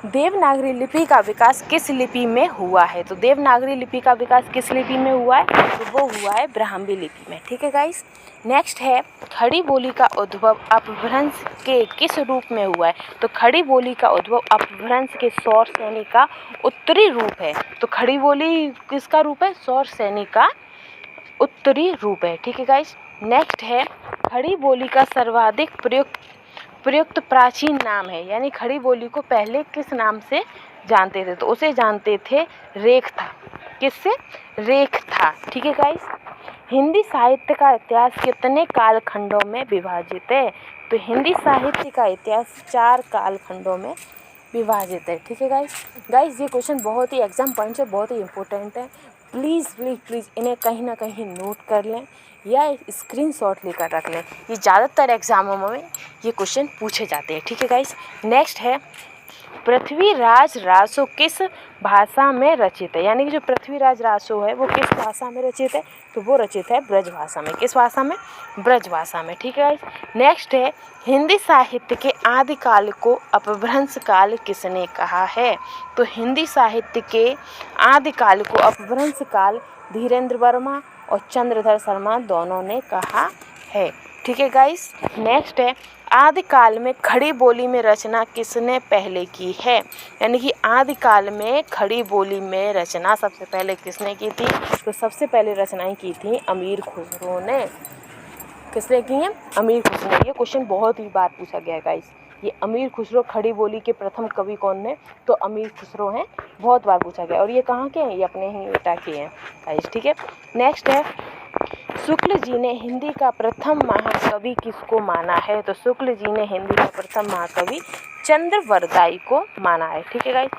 देवनागरी लिपि का विकास किस लिपि में हुआ है, तो देवनागरी लिपि का विकास किस लिपि में हुआ है, तो वो हुआ है ब्राह्मी लिपि में। ठीक है गाइस। नेक्स्ट है, खड़ी बोली का उद्भव अपभ्रंश के किस रूप में हुआ है, तो खड़ी बोली का उद्भव अपभ्रंश के सौर सैनी का उत्तरी रूप है। तो खड़ी बोली किसका रूप है? सौर सैनी का उत्तरी रूप है। ठीक है गाइस। नेक्स्ट है, खड़ी बोली का सर्वाधिक प्रयुक्त प्राचीन नाम है, यानी खड़ी बोली को पहले किस नाम से जानते थे, तो उसे जानते थे रेखता। किससे? रेखता। ठीक है गाइस। हिंदी साहित्य का इतिहास कितने कालखंडों में विभाजित है, तो हिंदी साहित्य का इतिहास 4 कालखंडों में विभाजित है। ठीक है गाइस ये क्वेश्चन बहुत ही एग्जाम पॉइंट से बहुत ही इंपॉर्टेंट है। प्लीज़ इन्हें कहीं ना कहीं नोट कर लें या स्क्रीनशॉट लेकर रख लें। ये ज़्यादातर एग्जामों में ये क्वेश्चन पूछे जाते हैं। ठीक है गाइस। नेक्स्ट है, पृथ्वीराज रासो किस भाषा में रचित है, यानी कि जो पृथ्वीराज रासो है वो किस भाषा में रचित है, तो वो रचित है ब्रज भाषा में। किस भाषा में? ब्रज भाषा में। ठीक है गाइस। नेक्स्ट है, हिंदी साहित्य के आदिकाल को अपभ्रंश काल किसने कहा है, तो हिंदी साहित्य के आदिकाल को अपभ्रंश काल धीरेन्द्र वर्मा और चंद्रधर शर्मा दोनों ने कहा है। ठीक है गाइस। नेक्स्ट है, आदिकाल में खड़ी बोली में रचना किसने पहले की है, यानी कि आदिकाल में खड़ी बोली में रचना सबसे पहले किसने की थी, तो सबसे पहले रचनाएं की थी अमीर खुसरो ने। किसने की हैं? अमीर खुसरो ने। ये क्वेश्चन बहुत ही बार पूछा गया है गाइस। ये अमीर खुसरो खड़ी बोली के प्रथम कवि कौन है, तो अमीर खुसरो हैं। बहुत बार पूछा गया। और ये कहाँ के हैं? ये अपने ही एटा के हैं गाइस। ठीक है। नेक्स्ट है, शुक्ल जी ने हिंदी का प्रथम महाकवि किसको माना है, तो शुक्ल जी ने हिंदी का प्रथम महाकवि चंद्रवरदाई को माना है। ठीक है गाइस।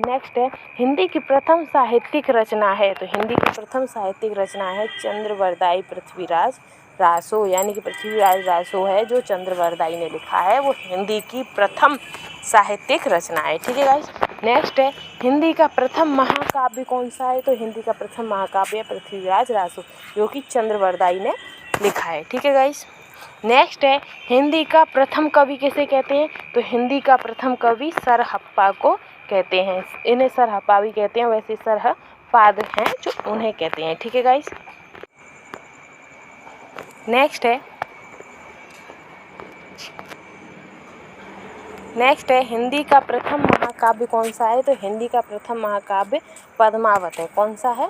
नेक्स्ट है, हिंदी की प्रथम साहित्यिक रचना है, तो हिंदी की प्रथम साहित्यिक रचना है चंद्रवरदाई पृथ्वीराज रासो, यानी कि पृथ्वीराज रासो है जो चंद्रवरदाई ने लिखा है, वो हिंदी की प्रथम साहित्यिक रचना है। ठीक है गाइस। नेक्स्ट है, हिंदी का प्रथम महाकाव्य कौन सा है, तो हिंदी का प्रथम महाकाव्य पृथ्वीराज रासो जो कि चंद्रवरदाई ने लिखा है। ठीक है गाइस। नेक्स्ट है, हिंदी का प्रथम कवि किसे कहते हैं, तो हिंदी का प्रथम कवि सरहप्पा को कहते हैं। इन्हें सरहप्पा भी कहते हैं, वैसे सरहपाद हैं जो उन्हें कहते हैं। ठीक है गाइस। नेक्स्ट है, हिंदी का प्रथम महाकाव्य कौन सा है, तो हिंदी का प्रथम महाकाव्य पद्मावत है। कौन सा है?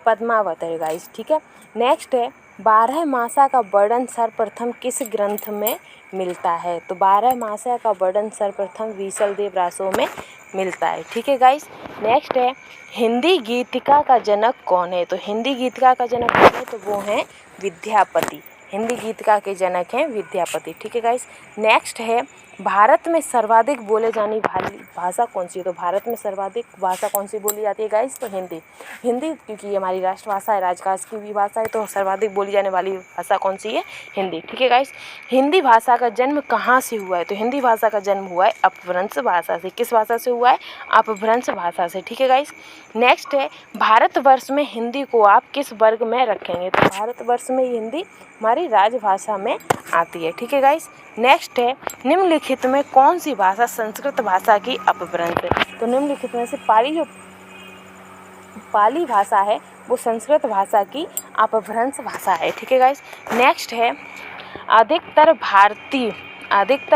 पद्मावत है गाइस। ठीक है। नेक्स्ट है, 12 मासा का वर्णन सर्वप्रथम किस ग्रंथ में मिलता है, तो 12 मासा का वर्णन सर्वप्रथम विशलदेव रासो में मिलता है। ठीक है गाइस। नेक्स्ट है, हिंदी गीतिका का जनक कौन है, तो हिंदी गीतिका का जनक कौन है, तो वो हैं विद्यापति। हिंदी गीतिका के जनक हैं विद्यापति। ठीक है गाइस। नेक्स्ट है भारत में सर्वाधिक बोले जाने वाली भाषा कौन सी है? तो भारत में सर्वाधिक भाषा कौन सी बोली जाती है गाइस? तो हिंदी। हिंदी क्योंकि ये हमारी राष्ट्रभाषा है, राजकाज की भी भाषा है, तो सर्वाधिक बोली जाने वाली भाषा कौन सी है? हिंदी। ठीक है गाइस। हिंदी भाषा का जन्म कहाँ से हुआ है? तो हिंदी भाषा का जन्म हुआ है अपभ्रंश भाषा से। किस भाषा से हुआ है? अपभ्रंश भाषा से। ठीक है गाइस। नेक्स्ट है भारतवर्ष में हिंदी को आप किस वर्ग में रखेंगे? तो भारतवर्ष में हिंदी हमारी राजभाषा में आती है। ठीक है गाइस। नेक्स्ट है निम्नलिखित में कौन सी भाषा संस्कृत भाषा की अपभ्रंश है? तो निम्नलिखित में से पाली भाषा है वो संस्कृत भाषा की अपभ्रंश भाषा है। ठीक है गाइस। नेक्स्ट है अधिकतर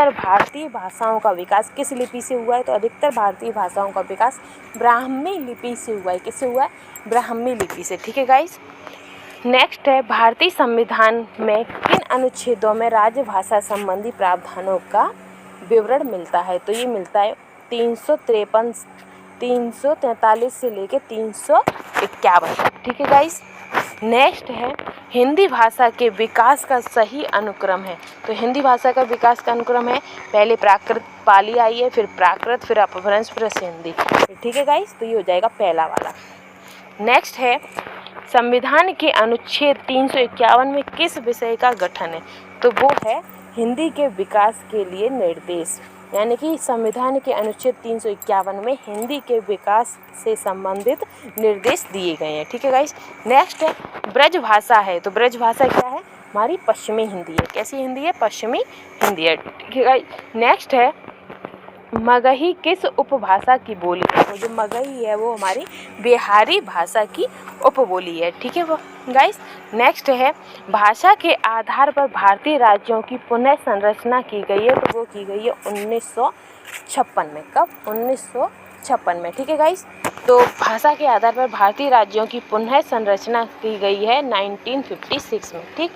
भारतीय भाषाओं का विकास किस लिपि से हुआ है? तो अधिकतर भारतीय भाषाओं का विकास ब्राह्मी लिपि से हुआ है। किससे हुआ है? ब्राह्मी लिपि से। ठीक है गाइस। नेक्स्ट है भारतीय संविधान में किन अनुच्छेदों में राजभाषा संबंधी प्रावधानों का विवरण मिलता है? तो ये मिलता है 343 से लेके 351। ठीक है गाइस। नेक्स्ट है हिंदी भाषा के विकास का सही अनुक्रम है। तो हिंदी भाषा का विकास का अनुक्रम है पहले प्राकृत पाली आई है, फिर प्राकृत, फिर अपभ्रंश, फिर सिंधी। ठीक है गाइस। तो ये हो जाएगा पहला वाला। नेक्स्ट है संविधान के अनुच्छेद 351 में किस विषय का गठन है? तो वो है हिंदी के विकास के लिए निर्देश। यानी कि संविधान के अनुच्छेद 351 में हिंदी के विकास से संबंधित निर्देश दिए गए हैं। ठीक है गाइस। नेक्स्ट है ब्रज भाषा है। तो ब्रज भाषा क्या है? हमारी पश्चिमी हिंदी है। कैसी हिंदी है? पश्चिमी हिंदी है। ठीक है गाइस। नेक्स्ट है मगही किस उपभाषा की बोली है? तो जो मगही है वो हमारी बिहारी भाषा की उपबोली है। ठीक है वो गाइस। नेक्स्ट है भाषा के आधार पर भारतीय राज्यों की पुनः संरचना की गई है। तो वो की गई है 1956 में। कब? 1956 में। ठीक है गाइस। तो भाषा के आधार पर भारतीय राज्यों की पुनः संरचना की गई है 1956 में। ठीक।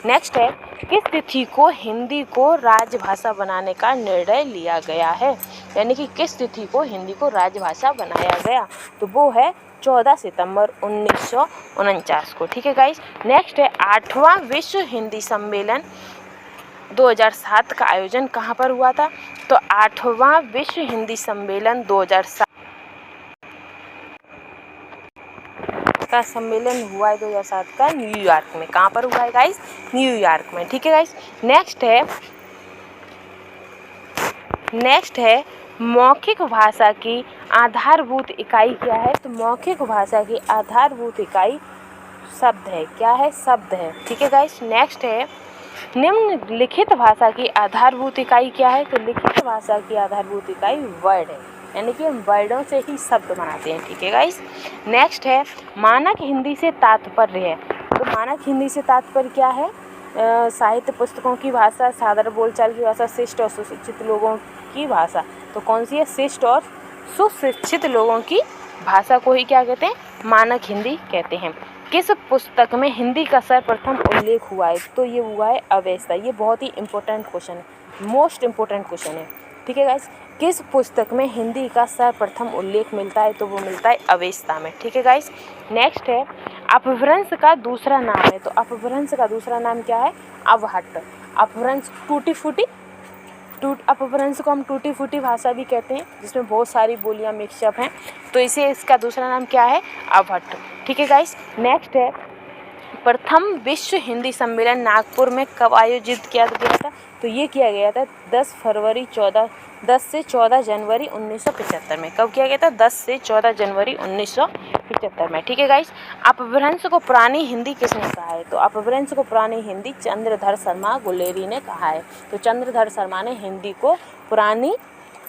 नेक्स्ट है किस तिथि को हिंदी को राजभाषा बनाने का निर्णय लिया गया है? यानी कि किस तिथि को हिंदी को राजभाषा बनाया गया? तो वो है 14 सितंबर 1949 को। ठीक है गाइस। नेक्स्ट है 8वां विश्व हिंदी सम्मेलन 2007 का आयोजन कहाँ पर हुआ था? तो 8वां विश्व हिंदी सम्मेलन 2007 का सम्मेलन हुआ है 2007 का न्यूयॉर्क में। कहाँ पर हुआ है गाइस? न्यूयॉर्क में। ठीक है गाइस। नेक्स्ट है मौखिक भाषा की आधारभूत इकाई क्या है? तो मौखिक भाषा की आधारभूत इकाई शब्द है। क्या है? शब्द है। ठीक है गाइस। नेक्स्ट है निम्नलिखित भाषा की आधारभूत इकाई क्या है? तो लिखित भाषा की आधारभूत इकाई वर्ड है। यानी कि हम वर्डों से ही शब्द बनाते हैं। ठीक है गाइस। नेक्स्ट है मानक हिंदी से तात्पर्य है। तो मानक हिंदी से तात्पर्य क्या है? साहित्य पुस्तकों की भाषा, साधारण बोलचाल की भाषा, शिष्ट और सुशिक्षित लोगों की भाषा। तो कौन सी है? शिष्ट और सुशिक्षित लोगों की भाषा को ही क्या कहते हैं? मानक हिंदी कहते हैं। किस पुस्तक में हिंदी का सर्वप्रथम उल्लेख हुआ है? तो ये हुआ है अवेस्ता। ये बहुत ही इंपॉर्टेंट क्वेश्चन है, मोस्ट इंपॉर्टेंट क्वेश्चन है। ठीक है गाइस। किस पुस्तक में हिंदी का सर्वप्रथम उल्लेख मिलता है? तो वो मिलता है अवेस्ता में। ठीक है गाइस। नेक्स्ट है अपभ्रंश का दूसरा नाम है। तो अपभ्रंश का दूसरा नाम क्या है? अवहट्ट। अपभ्रंश टूटी फूटी, अपभ्रंश को हम टूटी फूटी भाषा भी कहते हैं, जिसमें बहुत सारी बोलियां मिक्सअप हैं। तो इसे इसका दूसरा नाम क्या है? अवहट्ट। ठीक है गाइस। नेक्स्ट है प्रथम विश्व हिंदी सम्मेलन नागपुर में कब आयोजित किया गया था? तो ये किया गया था 10 से 14 जनवरी 1975 में। कब किया गया था? 10 से 14 जनवरी 1975 में। ठीक है गाइस। अपभ्रंश को पुरानी हिंदी किसने कहा है? तो अपभ्रंश को पुरानी हिंदी चंद्रधर शर्मा गुलेरी ने कहा है। तो चंद्रधर शर्मा ने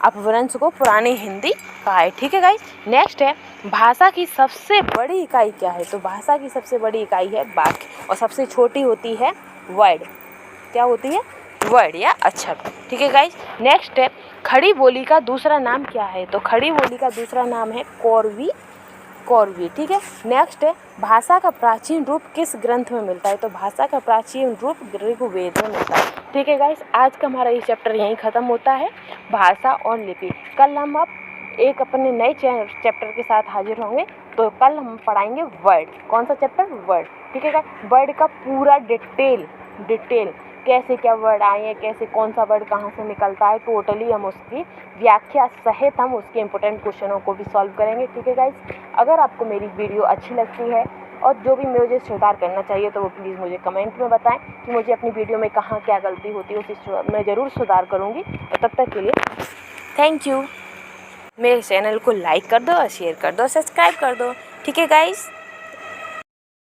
अपभ्रंश को पुरानी हिंदी कहा है। ठीक है गाइस। नेक्स्ट है भाषा की सबसे बड़ी इकाई क्या है? तो भाषा की सबसे बड़ी इकाई है वाक्य, और सबसे छोटी होती है वर्ड। क्या होती है? वर्ड या अक्षर। ठीक है गाइस। नेक्स्ट है खड़ी बोली का दूसरा नाम क्या है? तो खड़ी बोली का दूसरा नाम है कौरवी। ठीक है। नेक्स्ट है भाषा का प्राचीन रूप किस ग्रंथ में मिलता है? तो भाषा का प्राचीन रूप ऋग्वेद में मिलता है। ठीक है गाइस। आज का हमारा ये चैप्टर यहीं ख़त्म होता है, भाषा और लिपि। कल हम एक अपने नए चैप्टर के साथ हाजिर होंगे। तो कल हम पढ़ाएंगे वर्ड। कौन सा चैप्टर? वर्ड। ठीक है गाइस। वर्ड का पूरा डिटेल डिटेल कैसे क्या वर्ड आए हैं, कैसे कौन सा वर्ड कहाँ से निकलता है, टोटली हम उसकी व्याख्या सहित हम उसके इम्पोर्टेंट क्वेश्चनों को भी सॉल्व करेंगे। ठीक है गाइस, अगर आपको मेरी वीडियो अच्छी लगती है और जो भी मुझे सुधार करना चाहिए तो वो प्लीज़ मुझे कमेंट में बताएं कि मुझे अपनी वीडियो में कहाँ क्या गलती होती है, उसे मैं ज़रूर सुधार करूँगी। और तब तक के लिए थैंक यू। मेरे चैनल को लाइक कर दो और शेयर कर दो, सब्सक्राइब कर दो। ठीक है गाइस।